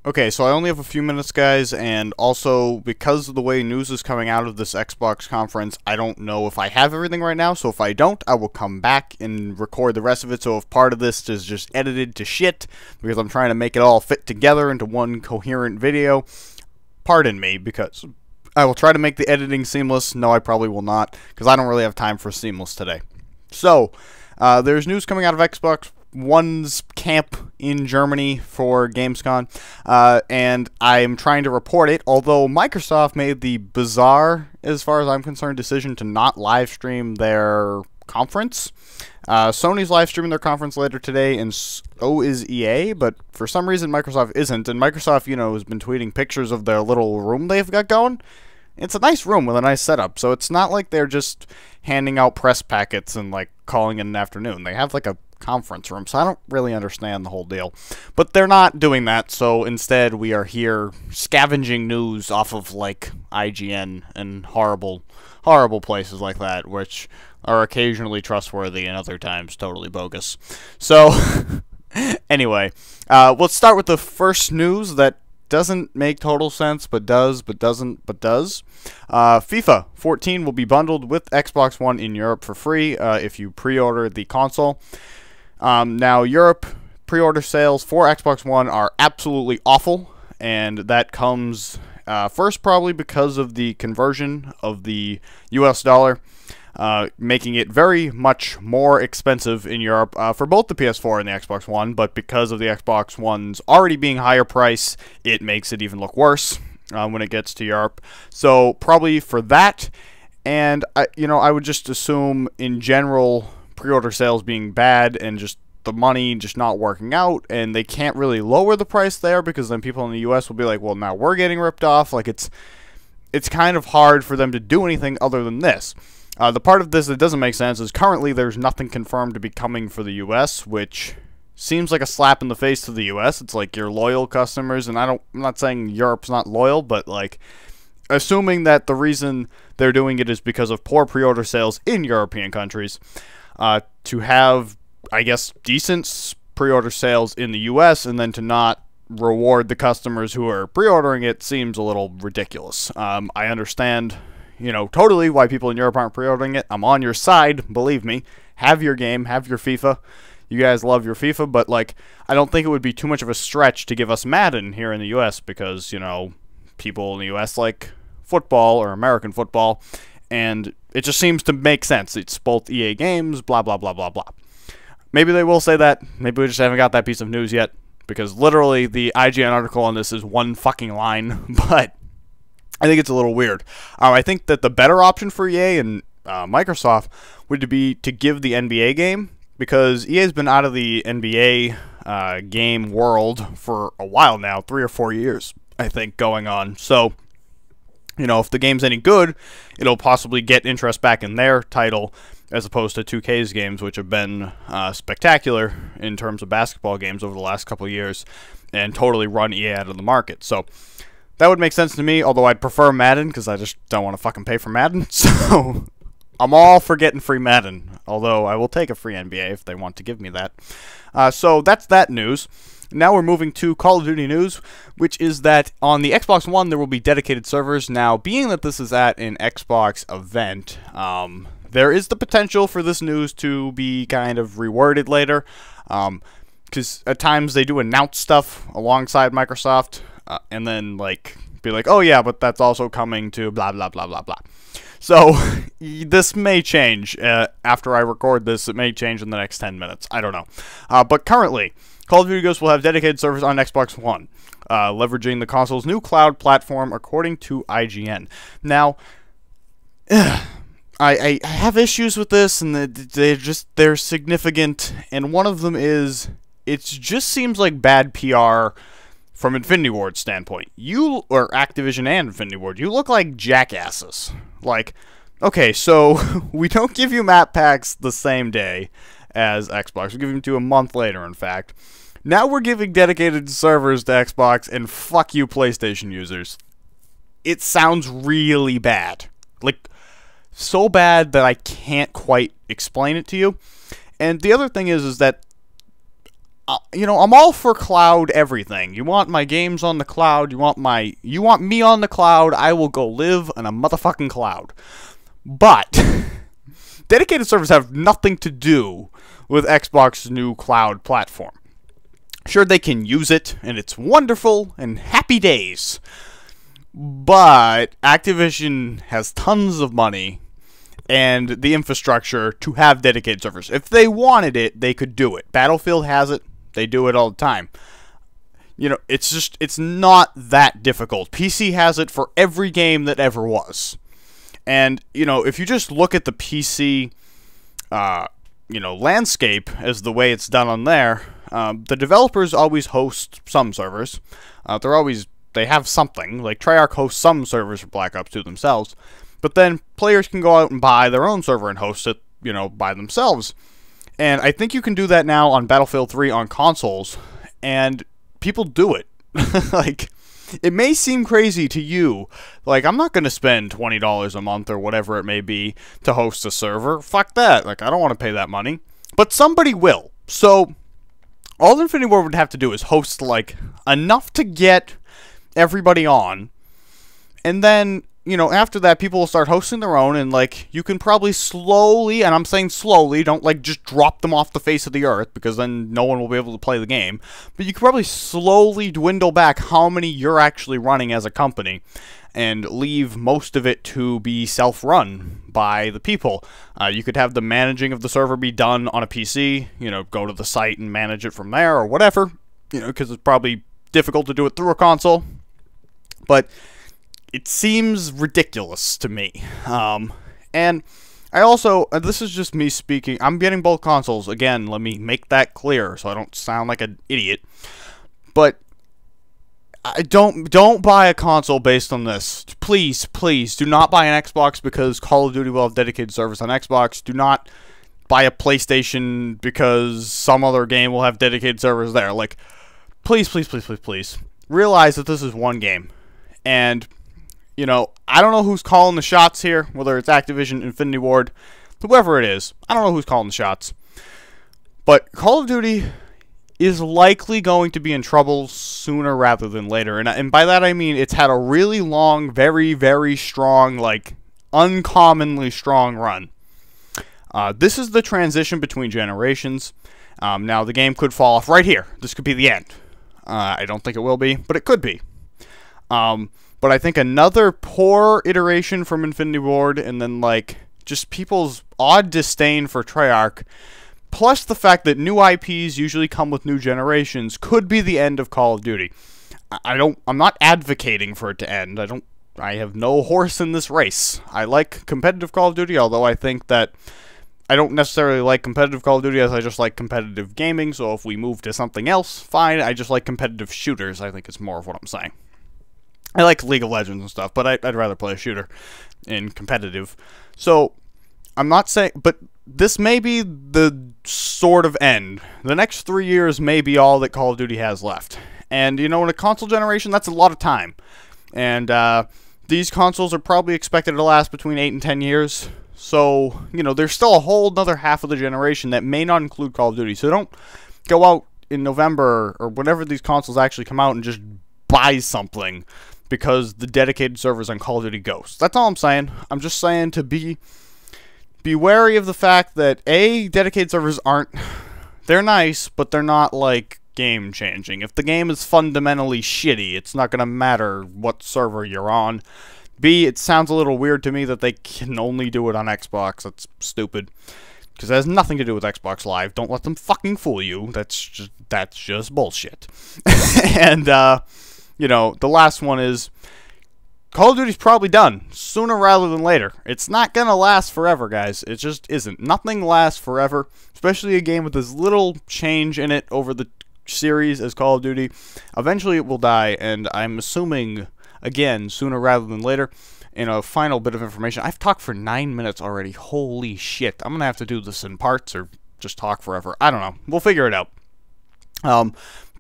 Okay, so I only have a few minutes, guys, and also, because of the way news is coming out of this Xbox conference, I don't know if I have everything right now, so if I don't, I will come back and record the rest of it, so if part of this is just edited to shit, because I'm trying to make it all fit together into one coherent video, pardon me, because I will try to make the editing seamless. No, I probably will not, because I don't really have time for seamless today. So, there's news coming out of Xbox One's camp in Germany for Gamescom, and I'm trying to report it, although Microsoft made the bizarre, as far as I'm concerned, decision to not live stream their conference. Sony's live streaming their conference later today, and so is EA, but for some reason Microsoft isn't, and Microsoft, you know, has been tweeting pictures of their little room they've got going. It's a nice room with a nice setup, so it's not like they're just handing out press packets and, like, calling it an afternoon. They have, like, a conference room, so I don't really understand the whole deal. But they're not doing that, so instead we are here scavenging news off of, like, IGN and horrible places like that, which are occasionally trustworthy and other times totally bogus. So, anyway, let's start with the first news that doesn't make total sense, but does, but doesn't, but does. FIFA 14 will be bundled with Xbox One in Europe for free if you pre-order the console. Now, Europe pre-order sales for Xbox One are absolutely awful, and that comes first probably because of the conversion of the US dollar, making it very much more expensive in Europe for both the PS4 and the Xbox One, but because of the Xbox One's already being higher price, it makes it even look worse when it gets to Europe. So probably for that, and I would just assume in general pre-order sales being bad and just the money just not working out, and they can't really lower the price there because then people in the US will be like, well, now we're getting ripped off. Like, it's kind of hard for them to do anything other than this. The part of this that doesn't make sense is currently there's nothing confirmed to be coming for the US, which seems like a slap in the face to the US. It's like your loyal customers, and I'm not saying Europe's not loyal, but like assuming that the reason they're doing it is because of poor pre-order sales in European countries, to have, I guess, decent pre-order sales in the US and then to not reward the customers who are pre-ordering it seems a little ridiculous. I understand, totally why people in Europe aren't pre-ordering it. I'm on your side, believe me. Have your game, have your FIFA. You guys love your FIFA, but, like, I don't think it would be too much of a stretch to give us Madden here in the US because, people in the US like football or American football, and it just seems to make sense. It's both EA games, blah, blah, blah, blah, blah. Maybe they will say that. Maybe we just haven't got that piece of news yet, because literally the IGN article on this is one fucking line, but I think it's a little weird. I think that the better option for EA and Microsoft would be to give the NBA game, because EA's been out of the NBA game world for a while now, 3 or 4 years, I think, going on. So, if the game's any good, it'll possibly get interest back in their title, as opposed to 2K's games, which have been spectacular in terms of basketball games over the last couple of years, and totally run EA out of the market. So that would make sense to me, although I'd prefer Madden, because I just don't want to fucking pay for Madden. So I'm all for getting free Madden, although I will take a free NBA if they want to give me that. So that's that news. Now we're moving to Call of Duty news, which is that on the Xbox One there will be dedicated servers. Now, being that this is at an Xbox event, there is the potential for this news to be kind of reworded later, because at times they do announce stuff alongside Microsoft, and then be like, oh yeah, but that's also coming to blah blah blah blah blah. So this may change after I record this. It may change in the next 10 minutes. I don't know. But currently, Call of Duty Ghosts will have dedicated servers on Xbox One, leveraging the console's new cloud platform, according to IGN. Now, I have issues with this, and they're significant, and one of them is it just seems like bad PR from Infinity Ward's standpoint. Or Activision and Infinity Ward, you look like jackasses. Like, okay, so we don't give you map packs the same day as Xbox. We give them to you a month later, in fact. Now we're giving dedicated servers to Xbox, and fuck you, PlayStation users. It sounds really bad. Like, so bad that I can't quite explain it to you. And the other thing is that you know, I'm all for cloud everything. You want my games on the cloud, you want me on the cloud, I will go live on a motherfucking cloud. But dedicated servers have nothing to do with Xbox's new cloud platform. Sure, they can use it, and it's wonderful, and happy days. But Activision has tons of money and the infrastructure to have dedicated servers. If they wanted it, they could do it. Battlefield has it. They do it all the time. You know, it's not that difficult. PC has it for every game that ever was. And, you know, if you just look at the PC, you know, landscape as the way it's done on there, the developers always host some servers. They have something. Like, Treyarch hosts some servers for Black Ops 2 themselves. But then players can go out and buy their own server and host it, you know, by themselves. And I think you can do that now on Battlefield 3 on consoles, and people do it. Like, it may seem crazy to you. Like, I'm not going to spend $20 a month or whatever it may be to host a server. Fuck that. Like, I don't want to pay that money. But somebody will. So, all Infinity Ward would have to do is host, like, enough to get everybody on, and then, you know, after that, people will start hosting their own, and, like, you can probably slowly, and I'm saying slowly, don't, like, just drop them off the face of the earth, because then no one will be able to play the game, but you can probably slowly dwindle back how many you're actually running as a company, and leave most of it to be self-run by the people. You could have the managing of the server be done on a PC, you know, go to the site and manage it from there, or whatever, you know, because it's probably difficult to do it through a console, but it seems ridiculous to me. And I also, this is just me speaking, I'm getting both consoles. Again, let me make that clear so I don't sound like an idiot. But I don't buy a console based on this. Please, please, do not buy an Xbox because Call of Duty will have dedicated servers on Xbox. Do not buy a PlayStation because some other game will have dedicated servers there. Like, please, please, please, please, please, realize that this is one game. And, you know, I don't know who's calling the shots here, whether it's Activision, Infinity Ward, whoever it is. I don't know who's calling the shots. But Call of Duty is likely going to be in trouble sooner rather than later. And by that I mean it's had a really long, very, very strong, like, uncommonly strong run. This is the transition between generations. Now, the game could fall off right here. This could be the end. I don't think it will be, but it could be. But I think another poor iteration from Infinity Ward, and then, like, just people's odd disdain for Treyarch, plus the fact that new IPs usually come with new generations, could be the end of Call of Duty. I'm not advocating for it to end. I have no horse in this race. I like competitive Call of Duty, although I think that I don't necessarily like competitive Call of Duty as I just like competitive gaming, so if we move to something else, fine. I just like competitive shooters, I think it's more of what I'm saying. I like League of Legends and stuff, but I'd rather play a shooter in competitive. So, I'm not saying, but this may be the sort of end. The next 3 years may be all that Call of Duty has left. And, you know, in a console generation, that's a lot of time. And, these consoles are probably expected to last between 8 and 10 years. So, you know, there's still a whole other half of the generation that may not include Call of Duty. So don't go out in November or whenever these consoles actually come out and just buy something because the dedicated servers on Call of Duty Ghosts. That's all I'm saying. I'm just saying to be wary of the fact that, A, dedicated servers aren't... They're nice, but they're not, like, game-changing. If the game is fundamentally shitty, it's not going to matter what server you're on. B, it sounds a little weird to me that they can only do it on Xbox. That's stupid. Because it has nothing to do with Xbox Live. Don't let them fucking fool you. That's just bullshit. And, you know, the last one is Call of Duty's probably done sooner rather than later. It's not going to last forever, guys. It just isn't. Nothing lasts forever, especially a game with as little change in it over the series as Call of Duty. Eventually it will die, and I'm assuming, again, sooner rather than later. In a final bit of information, I've talked for 9 minutes already. Holy shit. I'm going to have to do this in parts or just talk forever. I don't know. We'll figure it out.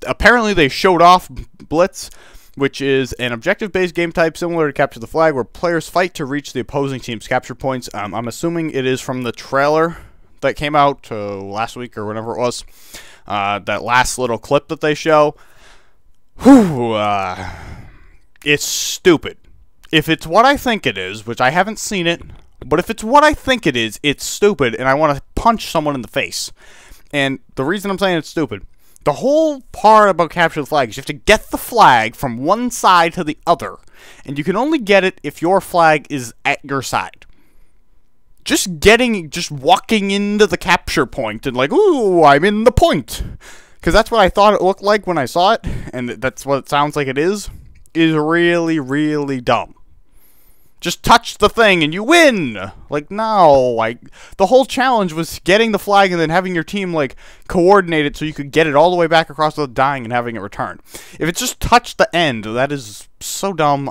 Apparently they showed off Blitz, which is an objective-based game type similar to Capture the Flag, where players fight to reach the opposing team's capture points. I'm assuming it is from the trailer that came out last week or whenever it was. that last little clip that they show, whew, it's stupid. If it's what I think it is, which I haven't seen it, but if it's what I think it is, it's stupid, and I want to punch someone in the face. And the reason I'm saying it's stupid, the whole part about capture the flag is you have to get the flag from one side to the other, and you can only get it if your flag is at your side. Just walking into the capture point and like, ooh, I'm in the point. Because that's what I thought it looked like when I saw it, and that's what it sounds like it is really, really dumb. Just touch the thing and you win! Like, no, the whole challenge was getting the flag and then having your team, like, coordinate it so you could get it all the way back across without dying and having it return. If it just touched the end, that is so dumb,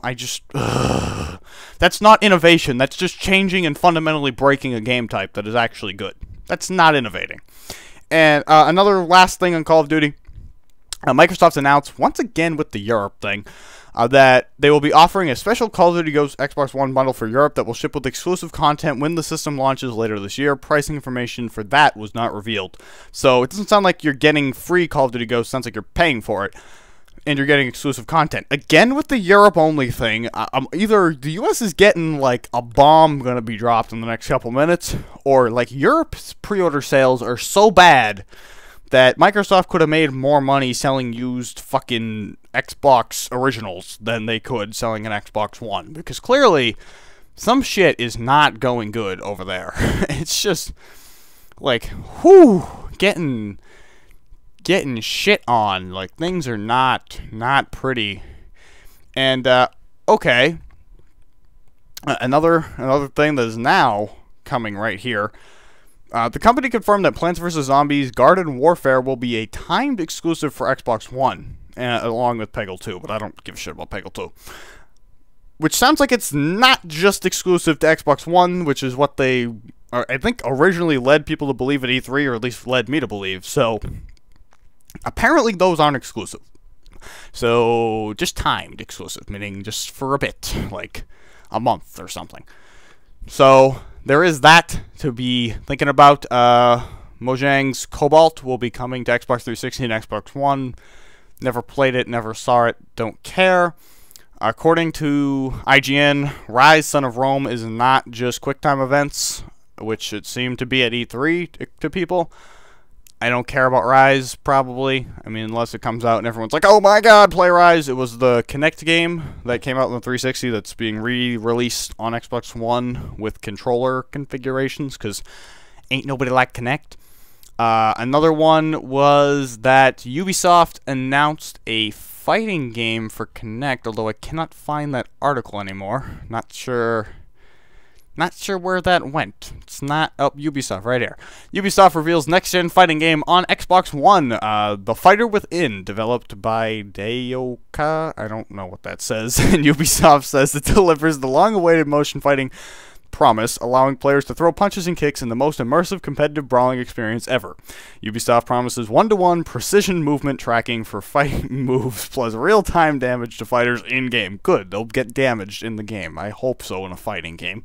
that's not innovation, that's just changing and fundamentally breaking a game type that is actually good. That's not innovating. And another last thing on Call of Duty, Microsoft's announced, once again with the Europe thing, that they will be offering a special Call of Duty Ghosts Xbox One bundle for Europe that will ship with exclusive content when the system launches later this year. Pricing information for that was not revealed. So it doesn't sound like you're getting free Call of Duty Ghosts, it sounds like you're paying for it. And you're getting exclusive content. Again with the Europe-only thing, either the US is getting, like, a bomb gonna be dropped in the next couple minutes, or, like, Europe's pre-order sales are so bad that Microsoft could have made more money selling used fucking Xbox originals than they could selling an Xbox One. Because clearly, some shit is not going good over there. It's just, like, whew, getting shit on. Like, things are not pretty. And, okay. Another thing that is now coming right here. The company confirmed that Plants vs. Zombies Garden Warfare will be a timed exclusive for Xbox One, along with Peggle 2, but I don't give a shit about Peggle 2. Which sounds like it's not just exclusive to Xbox One, which is what they, I think, originally led people to believe at E3, or at least led me to believe, so apparently those aren't exclusive. So, just timed exclusive, meaning just for a bit, like a month or something. So, there is that to be thinking about. Mojang's Cobalt will be coming to Xbox 360 and Xbox One. Never played it, never saw it, don't care. According to IGN, Rise Son of Rome is not just QuickTime events, which it seemed to be at E3 to people. I don't care about Rise, probably. I mean, unless it comes out and everyone's like, oh my god, play Rise. It was the Kinect game that came out in the 360 that's being re-released on Xbox One with controller configurations, because ain't nobody like Kinect. Another one was that Ubisoft announced a fighting game for Kinect, although I cannot find that article anymore. Not sure where that went. It's not... Oh, Ubisoft, right here. Ubisoft reveals next-gen fighting game on Xbox One. The Fighter Within, developed by Dayoka. I don't know what that says. And Ubisoft says it delivers the long-awaited motion fighting promise, allowing players to throw punches and kicks in the most immersive competitive brawling experience ever. Ubisoft promises one-to-one precision movement tracking for fighting moves, plus real-time damage to fighters in-game. Good, they'll get damaged in the game. I hope so in a fighting game.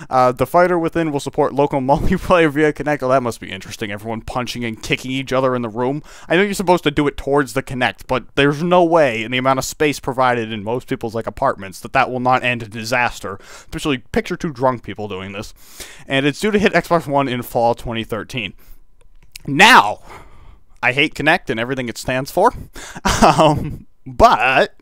The Fighter Within will support local multiplayer via Kinect. Oh, that must be interesting. Everyone punching and kicking each other in the room. I know you're supposed to do it towards the Kinect, but there's no way in the amount of space provided in most people's like apartments that will not end in disaster. Especially picture two drunk people doing this. And it's due to hit Xbox One in fall 2013. Now, I hate Kinect and everything it stands for, but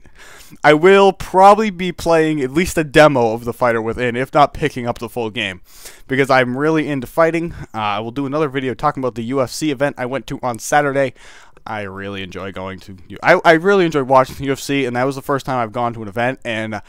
I will probably be playing at least a demo of The Fighter Within, if not picking up the full game, because I'm really into fighting. I will do another video talking about the UFC event I went to on Saturday. I really enjoy going to... I really enjoy watching the UFC, and that was the first time I've gone to an event, and...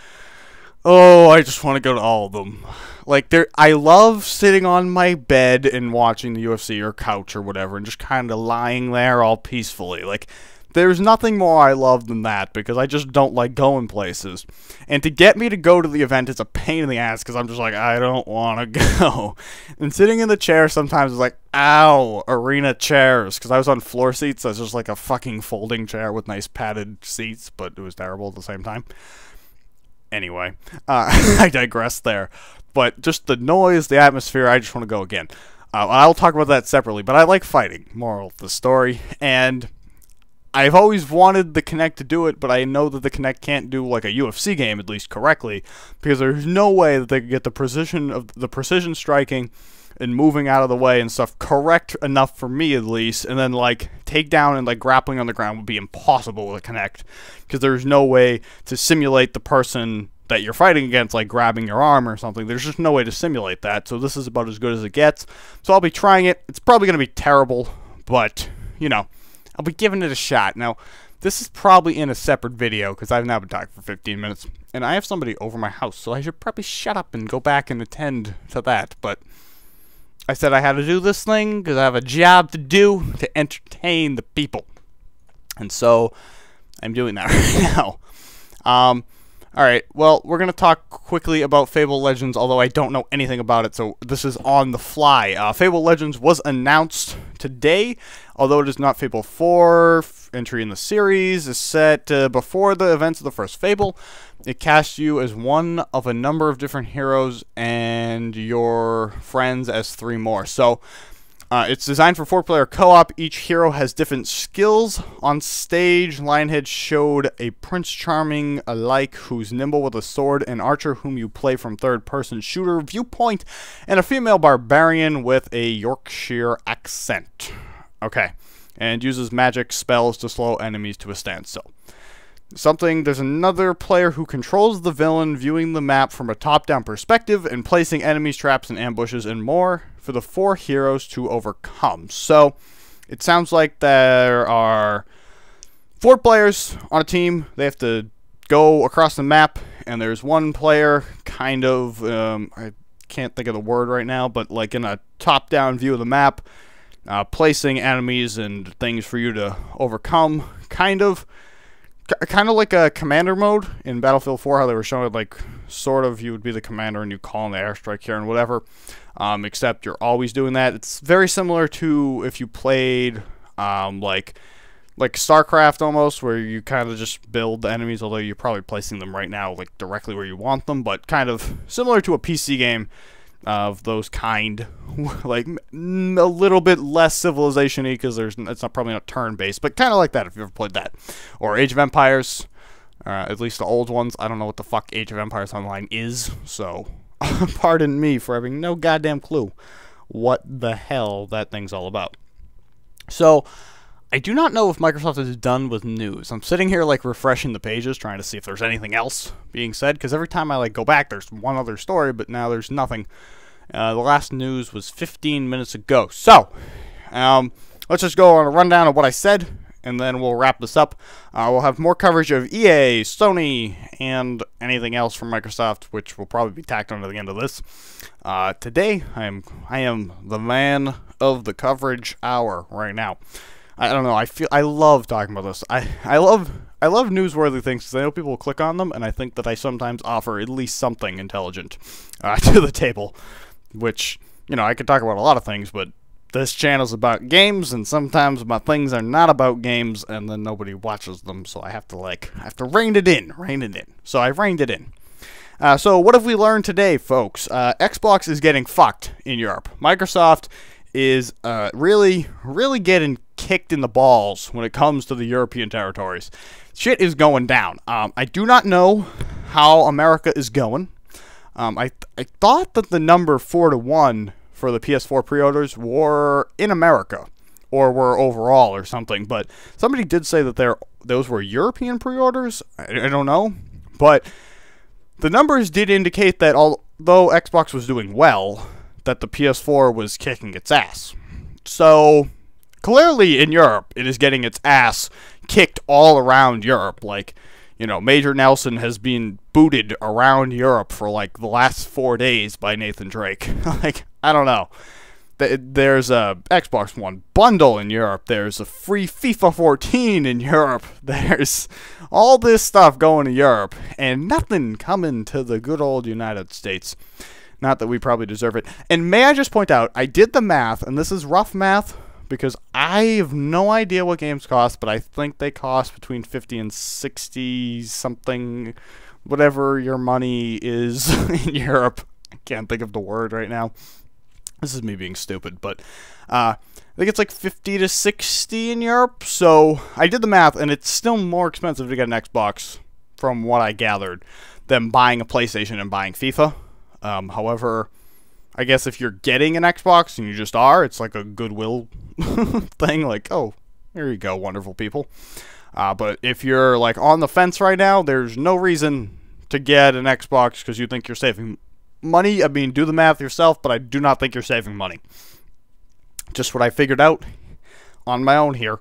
oh, I just want to go to all of them. Like, I love sitting on my bed and watching the UFC or couch or whatever and just kind of lying there all peacefully. Like, there's nothing more I love than that because I just don't like going places. And to get me to go to the event is a pain in the ass because I'm just like, I don't want to go. And sitting in the chair sometimes is like, ow, arena chairs. Because I was on floor seats, so it's just like a fucking folding chair with nice padded seats, but it was terrible at the same time. Anyway, I digress there. But just the noise, the atmosphere, I just want to go again. I'll talk about that separately, but I like fighting, moral of the story, and I've always wanted the Kinect to do it, but I know that the Kinect can't do like a UFC game, at least correctly, because there's no way that they could get the precision striking and moving out of the way and stuff correct enough for me, at least, and then like takedown and like grappling on the ground would be impossible with a Kinect, because there's no way to simulate the person that you're fighting against, like grabbing your arm or something. There's just no way to simulate that, so this is about as good as it gets. So I'll be trying it. It's probably going to be terrible, but, you know, I'll be giving it a shot. Now, this is probably in a separate video, because I've now been talking for 15 minutes, and I have somebody over my house, so I should probably shut up and go back and attend to that, but I said I had to do this thing, because I have a job to do to entertain the people. And so, I'm doing that right now. Alright, well, we're going to talk quickly about Fable Legends, although I don't know anything about it, so this is on the fly. Fable Legends was announced today, although it is not Fable 4. Entry in the series is set before the events of the first Fable. It casts you as one of a number of different heroes and your friends as 3 more. So, it's designed for 4-player co-op. Each hero has different skills. On stage, Lionhead showed a Prince Charming alike who's nimble with a sword, an archer whom you play from third-person shooter viewpoint, and a female barbarian with a Yorkshire accent. Okay, and uses magic spells to slow enemies to a standstill. There's another player who controls the villain, viewing the map from a top-down perspective and placing enemies, traps, and ambushes and more for the 4 heroes to overcome. So, it sounds like there are 4 players on a team. They have to go across the map, and there's one player kind of, I can't think of the word right now, but like in a top-down view of the map, placing enemies and things for you to overcome, kind of like a commander mode in Battlefield 4, how they were showing it, like, sort of, you would be the commander and you call in the airstrike here and whatever, except you're always doing that. It's very similar to if you played, like StarCraft almost, where you kind of just build the enemies, although you're probably placing them right now, like, directly where you want them, but kind of similar to a PC game of those kind, like a little bit less Civilization-y, because it's probably not turn-based, but kind of like that if you ever played that. Or Age of Empires, at least the old ones. I don't know what the fuck Age of Empires Online is, so pardon me for having no goddamn clue what the hell that thing's all about. So, I do not know if Microsoft is done with news. I'm sitting here, like, refreshing the pages, trying to see if there's anything else being said, because every time I, like, go back, there's one other story, but now there's nothing. The last news was 15 minutes ago. So, let's just go on a rundown of what I said, and then we'll wrap this up. We'll have more coverage of EA, Sony, and anything else from Microsoft, which will probably be tacked onto the end of this. Today, I am the man of the coverage hour right now. I don't know, I love talking about this. I love newsworthy things, because I know people will click on them, and I think that I sometimes offer at least something intelligent to the table, which, you know, I could talk about a lot of things, but this channel's about games, and sometimes my things are not about games, and then nobody watches them, so I have to rein it in. So I reined it in. So what have we learned today, folks? Xbox is getting fucked in Europe. Microsoft is really getting kicked in the balls when it comes to the European territories. Shit is going down. I do not know how America is going. I thought that the number 4-1 for the PS4 pre-orders were in America, or were overall or something, but somebody did say that those were European pre-orders. I don't know, but the numbers did indicate that although Xbox was doing well, that the PS4 was kicking its ass. So, clearly in Europe, it is getting its ass kicked all around Europe. Like, you know, Major Nelson has been booted around Europe for, like, the last 4 days by Nathan Drake. Like, I don't know. There's a Xbox One bundle in Europe. There's a free FIFA 14 in Europe. There's all this stuff going to Europe, and nothing coming to the good old United States. Not that we probably deserve it. And may I just point out, I did the math, and this is rough math, because I have no idea what games cost, but I think they cost between 50 and 60 something, whatever your money is in Europe. I can't think of the word right now. This is me being stupid, but I think it's like 50 to 60 in Europe. So I did the math, and it's still more expensive to get an Xbox, from what I gathered, than buying a PlayStation and buying FIFA. However, I guess if you're getting an Xbox and you just are, it's like a goodwill thing. Like, oh, here you go, wonderful people. But if you're like on the fence right now, there's no reason to get an Xbox because you think you're saving money. I mean, do the math yourself, but I do not think you're saving money. Just what I figured out on my own here.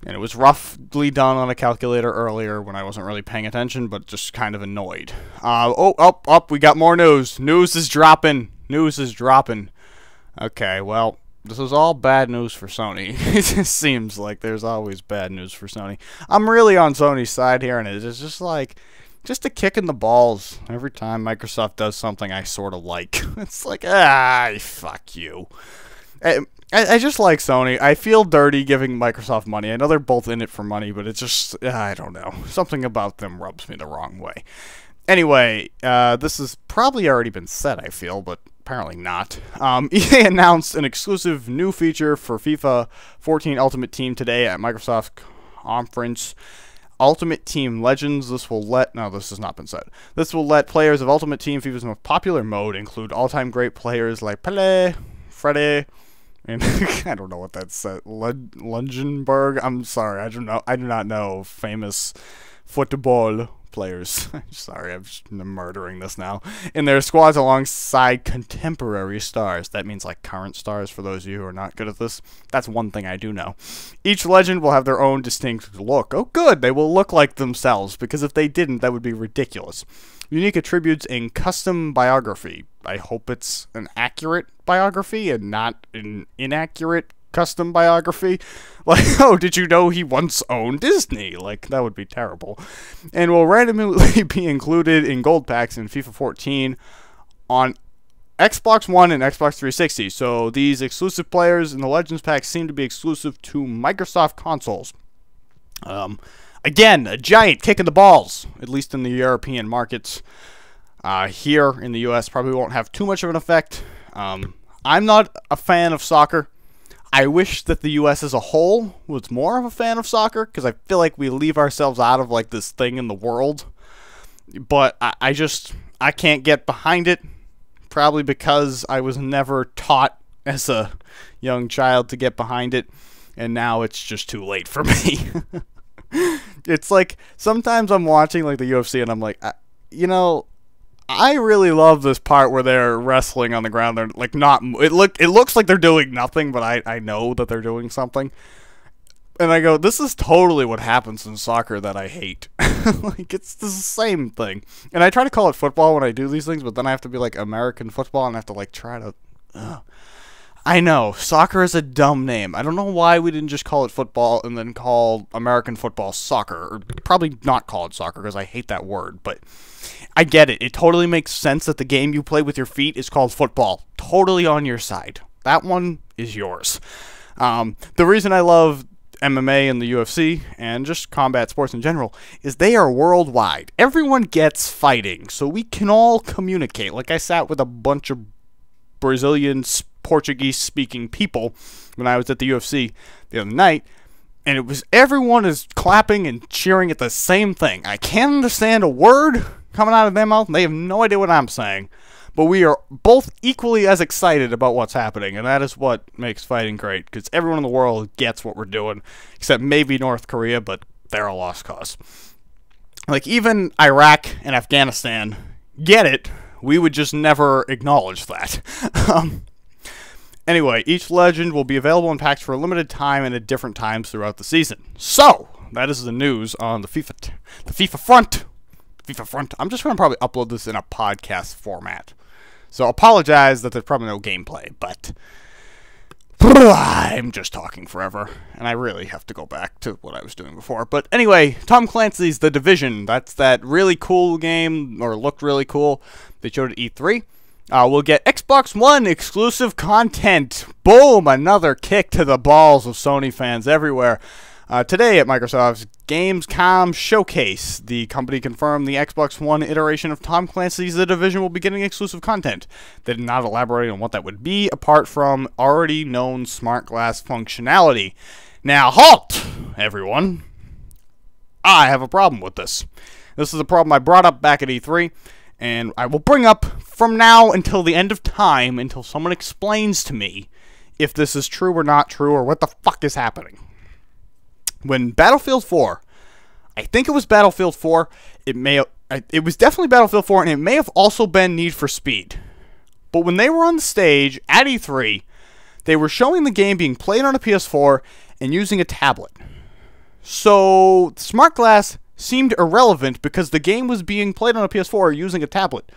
And it was roughly done on a calculator earlier when I wasn't really paying attention, but just kind of annoyed. We got more news. News is dropping. News is dropping. Okay, well, this is all bad news for Sony. It just seems like there's always bad news for Sony. I'm really on Sony's side here, and it's just like, just a kick in the balls every time Microsoft does something I sort of like. It's like, fuck you. I just like Sony. I feel dirty giving Microsoft money. I know they're both in it for money, but it's just, I don't know. Something about them rubs me the wrong way. Anyway, this has probably already been said, I feel, but apparently not. EA announced an exclusive new feature for FIFA 14 Ultimate Team today at Microsoft conference. Ultimate Team Legends. This has not been said. This will let players of Ultimate Team, FIFA's most popular mode, include all-time great players like Pelé, Freddy, and I don't know what that said. Lungenberg. I'm sorry. I do not know famous football players. Sorry, I'm just murdering this now. In their squads alongside contemporary stars. That means like current stars for those of you who are not good at this. That's one thing I do know. Each legend will have their own distinct look. Oh good, they will look like themselves, because if they didn't, that would be ridiculous. Unique attributes in custom biography. I hope it's an accurate biography and not an inaccurate custom biography. Like, oh, did you know he once owned Disney? Like, that would be terrible. And will randomly be included in gold packs in FIFA 14 on Xbox One and Xbox 360. So these exclusive players in the Legends pack seem to be exclusive to Microsoft consoles. Again, a giant kick in the balls, at least in the European markets. Here in the US, probably won't have too much of an effect. I'm not a fan of soccer. I wish that the US as a whole was more of a fan of soccer, because I feel like we leave ourselves out of like this thing in the world. But I can't get behind it, probably because I was never taught as a young child to get behind it, and now it's just too late for me. It's like, sometimes I'm watching like the UFC and I'm like, you know, I really love this part where they're wrestling on the ground. They're like it looks like they're doing nothing, but I know that they're doing something. And I go, this is totally what happens in soccer that I hate. Like, it's the same thing. And I try to call it football when I do these things, but then I have to be like American football and I have to like try to I know, soccer is a dumb name. I don't know why we didn't just call it football and then call American football soccer. Or probably not call it soccer, because I hate that word. But I get it. It totally makes sense that the game you play with your feet is called football. Totally on your side. That one is yours. The reason I love MMA and the UFC, and just combat sports in general, is they are worldwide. Everyone gets fighting, so we can all communicate. Like, I sat with a bunch of Brazilian Portuguese-speaking people when I was at the UFC the other night, and it was everyone is clapping and cheering at the same thing. I can't understand a word coming out of their mouth, and they have no idea what I'm saying, but we are both equally as excited about what's happening, and that is what makes fighting great, because everyone in the world gets what we're doing, except maybe North Korea, but they're a lost cause. Like, even Iraq and Afghanistan get it. We would just never acknowledge that. Anyway, each legend will be available in packs for a limited time and at different times throughout the season. So, that is the news on the FIFA front. I'm just going to probably upload this in a podcast format. So, apologize that there's probably no gameplay, but I'm just talking forever, and I really have to go back to what I was doing before. But anyway, Tom Clancy's The Division. That's that really cool game, or looked really cool. They showed it at E3. We'll get Xbox One exclusive content. Boom! Another kick to the balls of Sony fans everywhere. Today at Microsoft's Gamescom Showcase, the company confirmed the Xbox One iteration of Tom Clancy's The Division will be getting exclusive content. They did not elaborate on what that would be, apart from already known smart glass functionality. Now, halt, everyone. I have a problem with this. This is a problem I brought up back at E3, and I will bring up from now until the end of time, until someone explains to me if this is true or not true, or what the fuck is happening. When Battlefield 4, I think it was Battlefield 4, it was definitely Battlefield 4, and it may have also been Need for Speed. But when they were on the stage at E3, they were showing the game being played on a PS4 and using a tablet. So, Smart Glass seemed irrelevant because the game was being played on a PS4 using a tablet.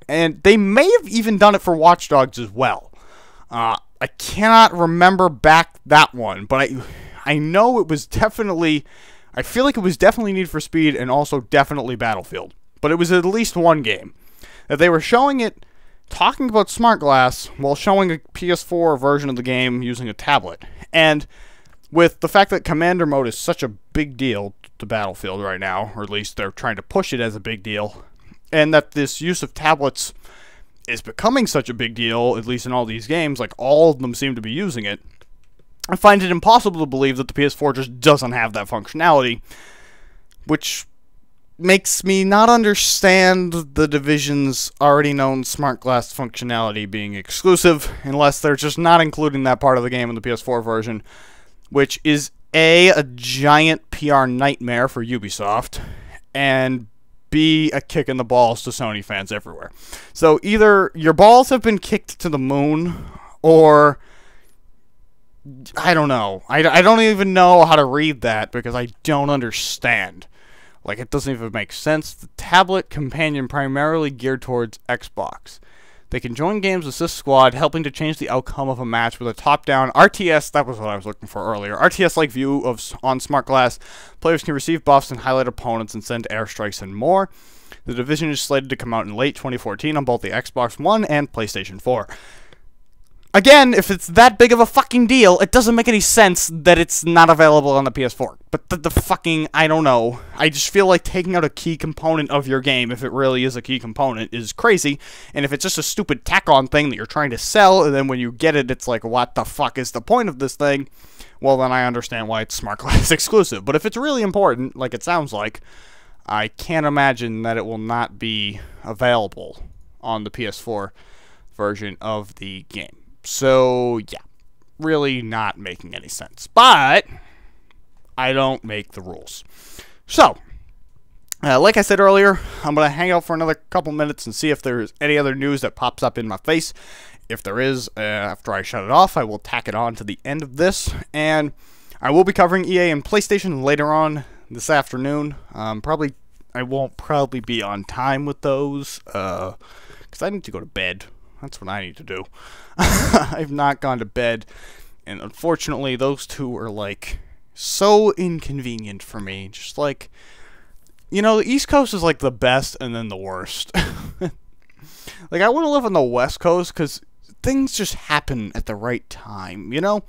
And they may have even done it for Watch Dogs as well. I cannot remember back that one, but I know it was definitely, I feel like it was definitely Need for Speed and also definitely Battlefield. But it was at least one game. That they were showing it, talking about Smart Glass, while showing a PS4 version of the game using a tablet. And with the fact that Commander Mode is such a big deal to Battlefield right now, or at least they're trying to push it as a big deal, and that this use of tablets is becoming such a big deal, at least in all these games, like all of them seem to be using it, I find it impossible to believe that the PS4 just doesn't have that functionality, which makes me not understand the Division's already known smart glass functionality being exclusive, unless they're just not including that part of the game in the PS4 version, which is a giant PR nightmare for Ubisoft, and B, a kick in the balls to Sony fans everywhere. So either your balls have been kicked to the moon, or I don't know. I don't even know how to read that because I don't understand. Like, it doesn't even make sense. The tablet companion primarily geared towards Xbox. They can join games with this squad, helping to change the outcome of a match with a top-down RTS, that was what I was looking for earlier, RTS-like view on Smart Glass. Players can receive buffs and highlight opponents and send airstrikes and more. The Division is slated to come out in late 2014 on both the Xbox One and PlayStation 4. Again, if it's that big of a fucking deal, it doesn't make any sense that it's not available on the PS4. But the fucking, I don't know. I just feel like taking out a key component of your game, if it really is a key component, is crazy. And if it's just a stupid tack-on thing that you're trying to sell, and then when you get it, it's like, what the fuck is the point of this thing? Well, then I understand why it's Smart Glass exclusive. But if it's really important, like it sounds like, I can't imagine that it will not be available on the PS4 version of the game. So, yeah, really not making any sense. But I don't make the rules. So, like I said earlier, I'm going to hang out for another couple minutes and see if there's any other news that pops up in my face. If there is, after I shut it off, I will tack it on to the end of this. And I will be covering EA and PlayStation later on this afternoon. I won't probably be on time with those, because I need to go to bed. That's what I need to do. I've not gone to bed, and unfortunately, those two are, like, so inconvenient for me. Just, like, you know, the East Coast is, like, the best and then the worst. Like, I want to live on the West Coast, because things just happen at the right time, you know?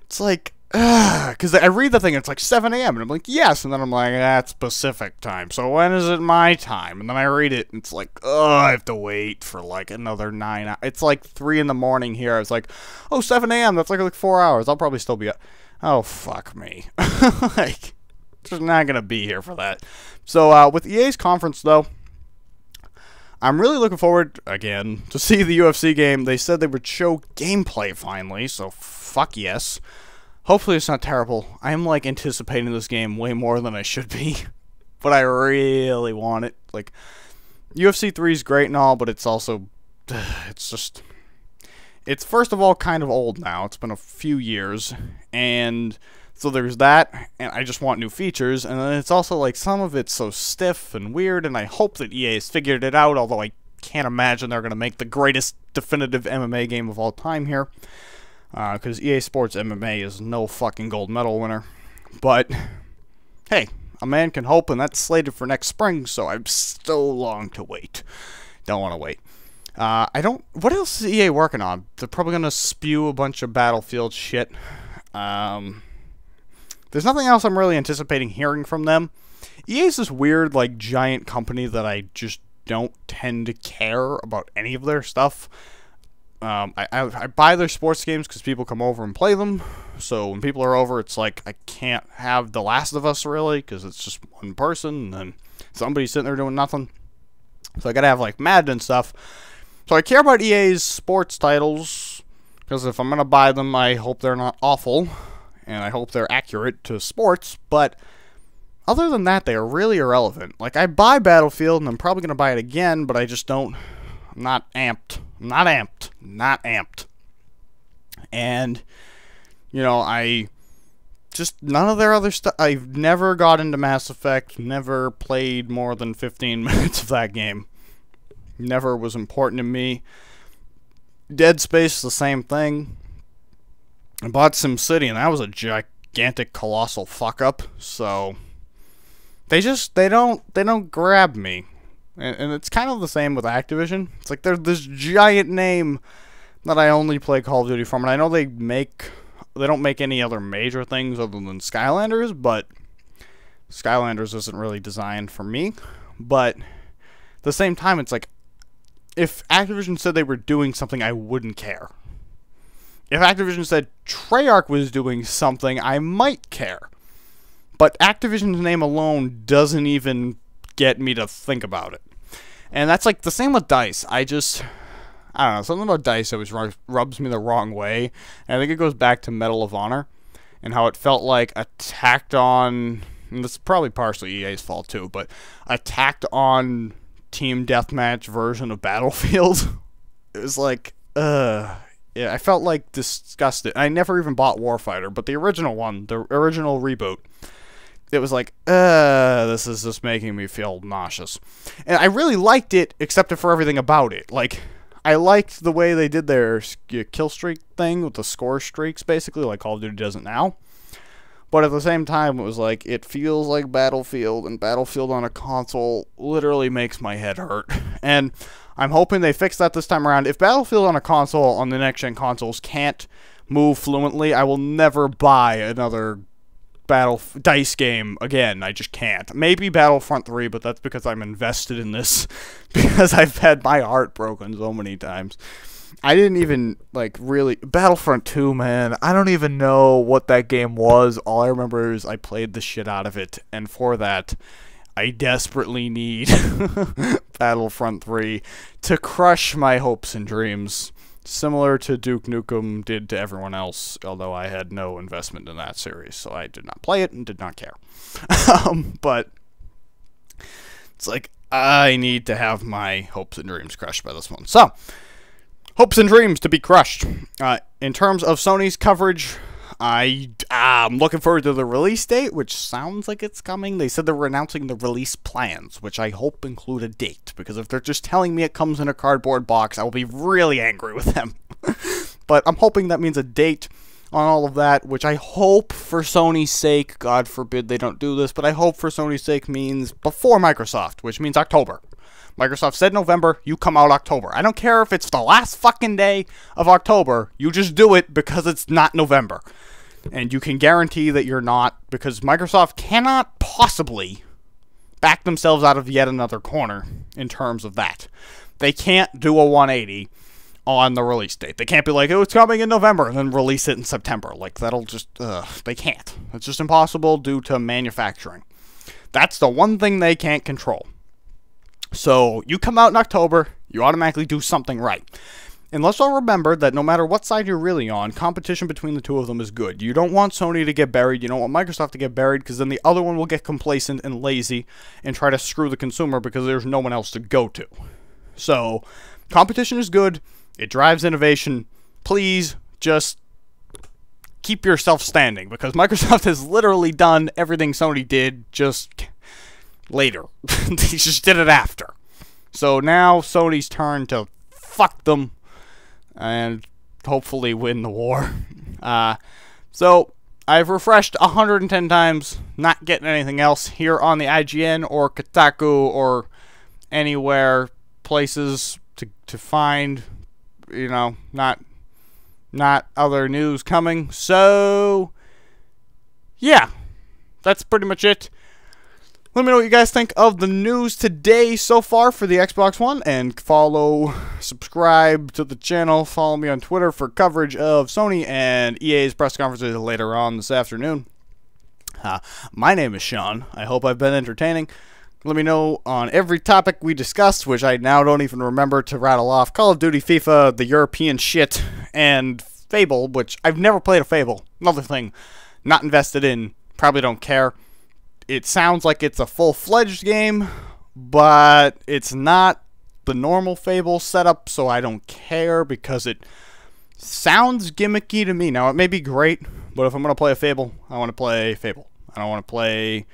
It's like, because I read the thing, it's like 7 a.m., and I'm like, yes, and then I'm like, that's Pacific time, so when is it my time? And then I read it, and it's like, I have to wait for, like, another 9 hours. It's like 3 in the morning here. I was like, 7 a.m., that's like 4 hours. I'll probably still be up. Oh, fuck me. Like, just not gonna be here for that. So, with EA's conference, though, I'm really looking forward, again, to see the UFC game. They said they would show gameplay, finally, so fuck yes. Hopefully it's not terrible. I'm, like, anticipating this game way more than I should be. But I really want it. Like, UFC 3 is great and all, but it's also, it's just, it's first of all kind of old now. It's been a few years, and so there's that, and I just want new features, and then it's also, like, some of it's so stiff and weird, and I hope that EA has figured it out, although I can't imagine they're going to make the greatest definitive MMA game of all time here. Because EA Sports MMA is no fucking gold medal winner. But, hey, a man can hope, and that's slated for next spring, so I'm still long to wait. Don't want to wait. What else is EA working on? They're probably going to spew a bunch of Battlefield shit. there's nothing else I'm really anticipating hearing from them. EA's this weird, like, giant company that I just don't tend to care about any of their stuff. I buy their sports games because people come over and play them. So when people are over, it's like I can't have The Last of Us, really, because it's just one person, and then somebody's sitting there doing nothing. So I gotta have, like, Madden and stuff. So I care about EA's sports titles, because if I'm gonna buy them, I hope they're not awful, and I hope they're accurate to sports, but other than that, they are really irrelevant. Like, I buy Battlefield, and I'm probably gonna buy it again, but I just don't... I'm not amped. Not amped. And, you know, none of their other stuff. I've never got into Mass Effect, never played more than 15 minutes of that game. Never was important to me. Dead Space, the same thing. I bought SimCity, and that was a gigantic, colossal fuck-up, so... They don't grab me. And it's kind of the same with Activision. It's like they're this giant name that I only play Call of Duty from. And I know they don't make any other major things other than Skylanders, but Skylanders isn't really designed for me. But at the same time, it's like, if Activision said they were doing something, I wouldn't care. If Activision said Treyarch was doing something, I might care. But Activision's name alone doesn't even get me to think about it. And that's like the same with DICE. I don't know, something about DICE always rubs me the wrong way. And I think it goes back to Medal of Honor and how it felt like a tacked on, and this is probably partially EA's fault too, but a tacked on team deathmatch version of Battlefield. It was like, yeah, I felt like disgusted. I never even bought Warfighter, but the original one, the original reboot, it was like, this is just making me feel nauseous. And I really liked it, except for everything about it. Like, I liked the way they did their kill streak thing with the score streaks, basically, like Call of Duty does it now. But at the same time, it was like, it feels like Battlefield, and Battlefield on a console literally makes my head hurt. And I'm hoping they fix that this time around. If Battlefield on a console, on the next-gen consoles, can't move fluently, I will never buy another DICE game again. I just can't. Maybe Battlefront 3, but that's because I'm invested in this, because I've had my heart broken so many times. I didn't even, like, really... Battlefront 2, man, I don't even know what that game was. All I remember is I played the shit out of it, and for that, I desperately need Battlefront 3 to crush my hopes and dreams. Similar to Duke Nukem did to everyone else, although I had no investment in that series, so I did not play it and did not care. But it's like, I need to have my hopes and dreams crushed by this one. So, hopes and dreams to be crushed. In terms of Sony's coverage, I'm looking forward to the release date, which sounds like it's coming. They said they were announcing the release plans, which I hope include a date, because if they're just telling me it comes in a cardboard box, I will be really angry with them. But I'm hoping that means a date on all of that, which I hope for Sony's sake, God forbid they don't do this, but I hope for Sony's sake means before Microsoft, which means October. Microsoft said November, you come out October. I don't care if it's the last fucking day of October, you just do it because it's not November. And you can guarantee that you're not, because Microsoft cannot possibly back themselves out of yet another corner in terms of that. They can't do a 180 on the release date. They can't be like, oh, it's coming in November, and then release it in September. Like, that'll just, they can't. It's just impossible due to manufacturing. That's the one thing they can't control. So, you come out in October, you automatically do something right. And let's all remember that no matter what side you're really on, competition between the two of them is good. You don't want Sony to get buried, you don't want Microsoft to get buried, because then the other one will get complacent and lazy and try to screw the consumer because there's no one else to go to. So, competition is good, it drives innovation. Please, just keep yourself standing, because Microsoft has literally done everything Sony did, just later. They just did it after. So now Sony's turn to fuck them and hopefully win the war. So I've refreshed 110 times, not getting anything else here on the IGN or Kotaku or anywhere, places to find, you know, not other news coming. So yeah, that's pretty much it. Let me know what you guys think of the news today so far for the Xbox One, and subscribe to the channel, follow me on Twitter for coverage of Sony and EA's press conferences later on this afternoon. My name is Sean. I hope I've been entertaining. Let me know on every topic we discussed, which I now don't even remember to rattle off. Call of Duty, FIFA, the European shit, and Fable, which I've never played a Fable. Another thing, not invested in, probably don't care. It sounds like it's a full-fledged game, but it's not the normal Fable setup, so I don't care because it sounds gimmicky to me. Now, it may be great, but if I'm going to play a Fable, I want to play Fable. I don't want to play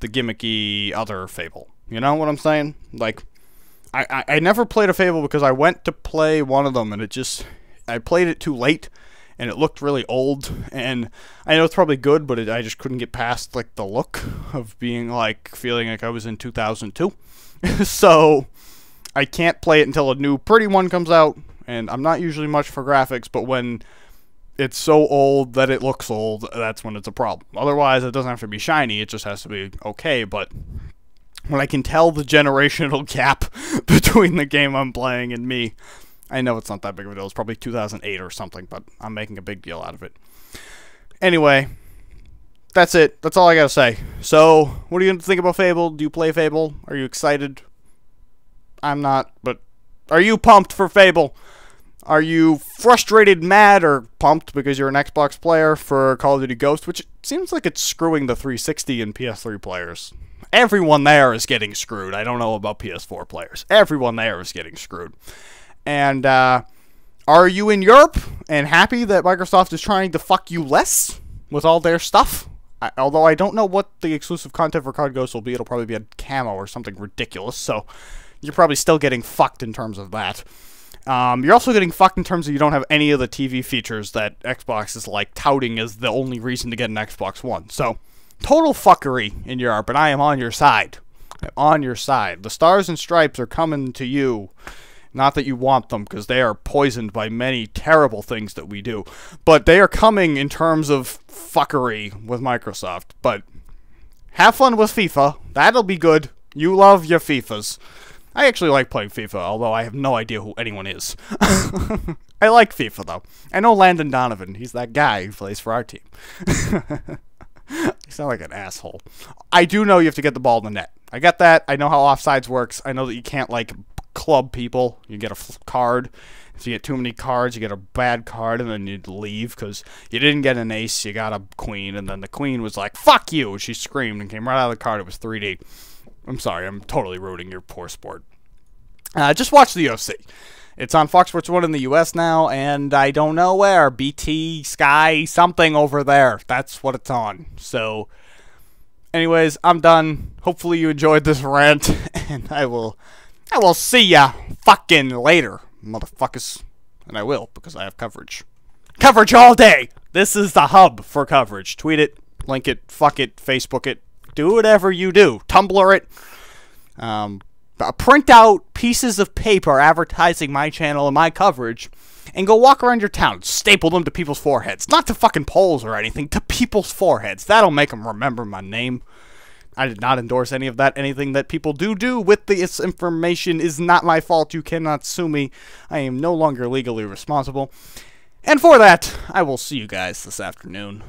the gimmicky other Fable. You know what I'm saying? Like, I never played a Fable because I went to play one of them, and I played it too late, and it looked really old, and I know it's probably good, but I just couldn't get past, like, the look of being, like, feeling like I was in 2002. So, I can't play it until a new pretty one comes out, and I'm not usually much for graphics, but when it's so old that it looks old, that's when it's a problem. Otherwise, it doesn't have to be shiny, it just has to be okay, but when I can tell the generational gap between the game I'm playing and me, I know it's not that big of a deal. It's probably 2008 or something, but I'm making a big deal out of it. Anyway, that's it. That's all I gotta say. So, what are you gonna think about Fable? Do you play Fable? Are you excited? I'm not, but are you pumped for Fable? Are you frustrated, mad, or pumped because you're an Xbox player for Call of Duty Ghost, which seems like it's screwing the 360 and PS3 players? Everyone there is getting screwed. I don't know about PS4 players. Everyone there is getting screwed. And, are you in Europe and happy that Microsoft is trying to fuck you less with all their stuff? Although I don't know what the exclusive content for COD Ghost will be. It'll probably be a camo or something ridiculous, so you're probably still getting fucked in terms of that. You're also getting fucked in terms of you don't have any of the TV features that Xbox is, like, touting as the only reason to get an Xbox One. So, total fuckery in Europe, and I am on your side. I'm on your side. The Stars and Stripes are coming to you. Not that you want them, because they are poisoned by many terrible things that we do. But they are coming in terms of fuckery with Microsoft. But have fun with FIFA. That'll be good. You love your FIFAs. I actually like playing FIFA, although I have no idea who anyone is. I like FIFA, though. I know Landon Donovan. He's that guy who plays for our team. You sound like an asshole. I do know you have to get the ball in the net. I get that. I know how offsides works. I know that you can't, like, club people. You get a card. If you get too many cards, you get a bad card, and then you'd leave because you didn't get an ace, you got a queen, and then the queen was like, fuck you! She screamed and came right out of the card. It was 3D. I'm sorry, I'm totally ruining your poor sport. Just watch the UFC. It's on Fox Sports 1 in the US now, and I don't know where. BT, Sky, something over there. That's what it's on. So, anyways, I'm done. Hopefully you enjoyed this rant, and I will see ya fucking later, motherfuckers. And I will, because I have coverage. Coverage all day! This is the hub for coverage. Tweet it, link it, fuck it, Facebook it. Do whatever you do. Tumblr it. Print out pieces of paper advertising my channel and my coverage, and go walk around your town. Staple them to people's foreheads. Not to fucking poles or anything, to people's foreheads. That'll make them remember my name. I did not endorse any of that. Anything that people do with this information is not my fault. You cannot sue me. I am no longer legally responsible. And for that, I will see you guys this afternoon.